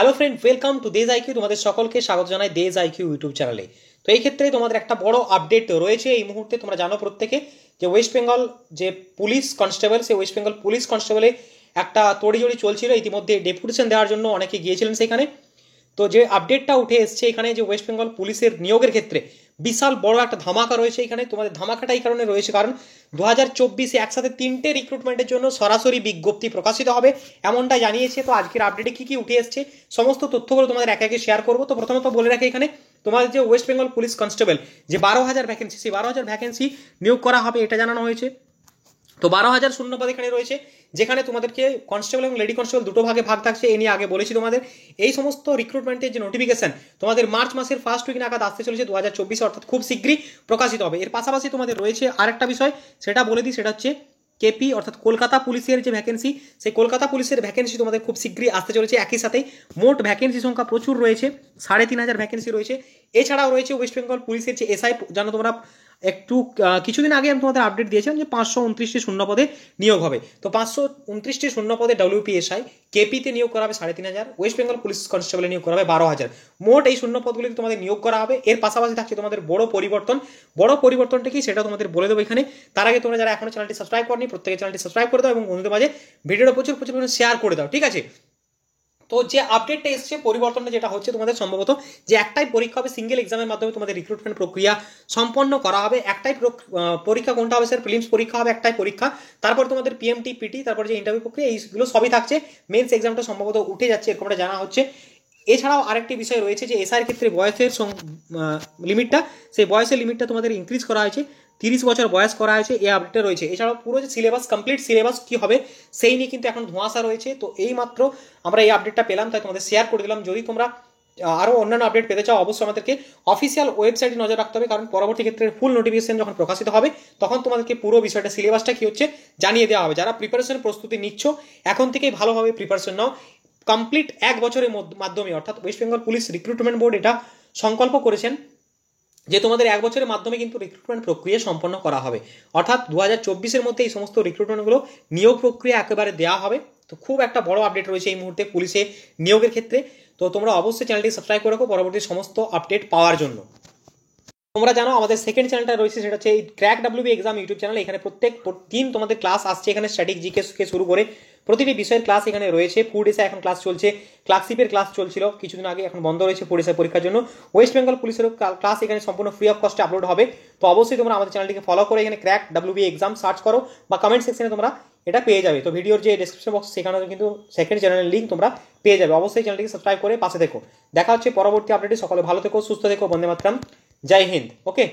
Hello friend, welcome to দেজ IQ. তোমাদের সকলকে স্বাগত জানাই দেজ আইকিউ ইউটিউব চ্যানেলে। তো এই ক্ষেত্রে তোমাদের একটা বড় আপডেট রয়েছে এই মুহূর্তে। তোমরা জানো প্রত্যেকে যে ওয়েস্ট বেঙ্গল যে পুলিশ কনস্টেবল, সেই ওয়েস্ট বেঙ্গল পুলিশ কনস্টেবলে একটা তড়িজড়ি চলছিল। ইতিমধ্যে ডেপুটেশন দেওয়ার জন্য অনেকে গিয়েছিলেন সেখানে। তো যে আপডেটটা উঠে এসছে এখানে যে ওয়েস্ট বেঙ্গল পুলিশের নিয়োগের ক্ষেত্রে বিশাল বড় একটা ধামাকা রয়েছে এখানে। তোমাদের ধামাকাটা এই কারণে রয়েছে কারণ 2024-এ একসাথে 3টে রিক্রুটমেন্টের জন্য সরাসরি বিজ্ঞপ্তি প্রকাশিত হবে, এমনটা জানিয়েছে। তো আজকের আপডেটে কী কী উঠে এসছে সমস্ত তথ্যগুলো তোমাদের একে একে শেয়ার করবো। তো প্রথমত বলে রাখি, এখানে তোমাদের যে ওয়েস্ট বেঙ্গল পুলিশ কনস্টেবল যে 12,000 ভ্যাকেন্সি, সেই 12,000 ভ্যাকেন্সি নিয়োগ করা হবে এটা জানানো হয়েছে। তো 12,000 শূন্যপদ এখানে রয়েছে, যেখানে তোমাদেরকে কনস্টেবল এবং লেডি কনস্টেবল দুটো ভাগে ভাগ থাকছে। এ নিয়ে আগে বলেছি তোমাদের। এই সমস্ত রিক্রুটমেন্টের যে নোটিফিকেশন তোমাদের মার্চ মাসের ফার্স্ট উইক নাগাদ আসতে চলেছে 2024, অর্থাৎ খুব শীঘ্রই প্রকাশিত হবে। এর পাশাপাশি তোমাদের রয়েছে আরেকটা বিষয়, সেটা বলে দিই। সেটা হচ্ছে কেপি অর্থাৎ কলকাতা পুলিশের যে ভ্যাকেন্সি, সেই কলকাতা পুলিশের ভ্যাকেন্সি তোমাদের খুব শীঘ্রই আসতে চলেছে। একই সাথে মোট ভ্যাকেন্সি সংখ্যা প্রচুর রয়েছে, 3,500 ভ্যাকেন্সি রয়েছে। এছাড়াও রয়েছে ওয়েস্ট বেঙ্গল পুলিশের যে এসআই, জানো তোমরা একটু কিছুদিন আগে আমি তোমাদের আপডেট দিয়েছিলাম যে 529টি শূন্যপদে নিয়োগ হবে। তো 529টি শূন্যপদে ডব্লিউপিএসআই, কেপিতে নিয়োগ করা হবে 3,500, ওয়েস্ট বেঙ্গল পুলিশ কনস্টেবলে নিয়োগ করা হবে 12,000। মোট এই শূন্যপদগুলিতে তোমাদের নিয়োগ করা হবে। এর পাশাপাশি থাকছে তোমাদের বড় পরিবর্তনটা কি সেটা তোমাদের বলে দেবো এখানে। তার আগে তোমরা যারা এখনো চ্যানেলটি সাবস্ক্রাইব করনি, প্রত্যেকে চ্যানেলটি সাবস্ক্রাইব করে দাও এবং বন্ধুদের মাঝে ভিডিওটা প্রচুর শেয়ার করে দাও, ঠিক আছে? তো যে আপডেটটা এসছে, পরিবর্তনটা যেটা হচ্ছে, তোমাদের সম্ভবত যে একটাই পরীক্ষা হবে, সিঙ্গেল এক্সামের মাধ্যমে তোমাদের রিক্রুটমেন্ট প্রক্রিয়া সম্পন্ন করা হবে। একটাই পরীক্ষা কোনটা হবে স্যার? প্রিলিমস পরীক্ষা হবে, একটাই পরীক্ষা। তারপর তোমাদের পিএমটি, পিটি, তারপর যে ইন্টারভিউ প্রক্রিয়া, এইগুলো সবই থাকছে। মেন্স এক্সামটা সম্ভবত উঠে যাচ্ছে, এরকমটা জানা হচ্ছে। এছাড়াও আরেকটি বিষয় রয়েছে যে এসআইয়ের ক্ষেত্রে বয়সের লিমিটটা, সেই বয়সের লিমিটটা তোমাদের ইনক্রিজ করা হয়েছে, 30 বছর বয়স করা হয়েছে, এই আপডেটটা রয়েছে। এছাড়াও পুরো যে সিলেবাস, কমপ্লিট সিলেবাস কী হবে সেই নিয়ে কিন্তু এখন ধোঁয়াশা রয়েছে। তো এই মাত্র আমরা এই আপডেটটা পেলাম, তাই তোমাদের শেয়ার করে দিলাম। যদি তোমরা আরও অন্যান্য আপডেট পেতে চাও, অবশ্যই আমাদেরকে অফিসিয়াল ওয়েবসাইটে নজর রাখতে হবে, কারণ পরবর্তী ক্ষেত্রে ফুল নোটিফিকেশন যখন প্রকাশিত হবে তখন তোমাদেরকে পুরো বিষয়টা, সিলেবাসটা কী হচ্ছে জানিয়ে দেওয়া হবে। যারা প্রিপারেশনের প্রস্তুতি নিচ্ছ এখন থেকেই ভালোভাবে প্রিপারেশন নাও। কমপ্লিট 1 বছরের মাধ্যমে, অর্থাৎ West Bengal police recruitment board এটা সংকল্প করেছেন যে তোমাদের 1 বছরের মাধ্যমে কিন্তু রিক্রুটমেন্ট প্রক্রিয়া সম্পন্ন করা হবে। অর্থাৎ 2024-এর মধ্যে এই সমস্ত রিক্রুটমেন্টগুলো নিয়োগ প্রক্রিয়া একেবারে দেওয়া হবে। তো খুব একটা বড় আপডেট রয়েছে এই মুহূর্তে পুলিশে নিয়োগের ক্ষেত্রে। তো তোমরা অবশ্যই চ্যানেলটি সাবস্ক্রাইব করে রাখো পরবর্তী সমস্ত আপডেট পাওয়ার জন্য। তোমরা জানো আমাদের সেকেন্ড চ্যানেলটা রয়েছে, সেটা হচ্ছে এই crack WB exam YouTube channel. এখানে প্রত্যেক দিন তোমাদের ক্লাস আসছে। এখানে স্ট্যাটিক জিকে থেকে শুরু করে প্রতিটি বিষয়ের ক্লাস এখানে রয়েছে। ফুড এসে এখন ক্লাস চলছে, ক্লার্কশিপের ক্লাস চলছিল কিছুদিন আগে, এখন বন্ধ রয়েছে ফুড এসে পরীক্ষার জন্য। ওয়েস্ট বেঙ্গল পুলিশেরও ক্লাস এখানে সম্পূর্ণ ফ্রি অফ কস্টে আপলোড হবে। তো অবশ্যই তোমরা আমাদের চ্যানেলটিকে ফলো করে এখানে ক্র্যাক ডাব্লিউবি এক্সাম সার্চ করো বা কমেন্ট সেকশনে তোমরা এটা পেয়ে যাবে। তো ভিডিওর যে ডেসক্রিপশন বক্স, সেখানেও কিন্তু সেকেন্ড চ্যানেলের লিঙ্ক তোমরা পেয়ে যাবে। অবশ্যই চ্যানেলটিকে সাবস্ক্রাইব করে পাশে থেকো। দেখা হচ্ছে পরবর্তী আপডেটে। সকলে ভালো থেকো, সুস্থ থেকো, বন্দে মাতরম, জয় হিন্দ। ওকে।